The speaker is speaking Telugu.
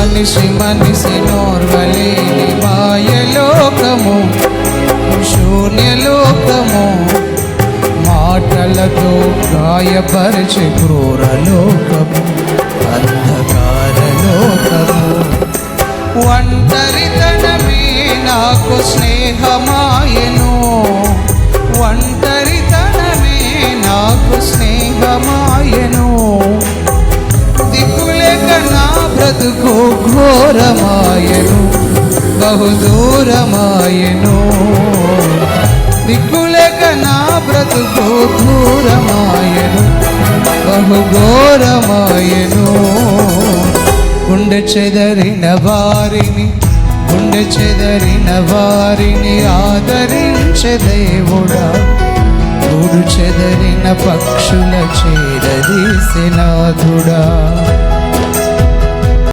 మనిషి మనిషి నోర్వలేని మాయలోకము, శూన్యలోకము, మాటలతో గాయపరిచే క్రూరలోకము, అంధకారలోకము. ఒంటరితనమే నాకు స్నేహమాయను, ఒంటరితనమే నాకు స్నేహమాయను. దిక్కులేక నా బ్రతుకు ఘోరమాయను, బహుదూరమాయను. దిక్కులేక నా బ్రతుకు దూరమాయను, బహుఘోరమాయను. గుండె చెదరిన వారిని, గుండె చెదరిన వారిని ఆదరించే దేవుడా, గూడు చెదరిన పక్షుల చేరదీసె నాథుడా.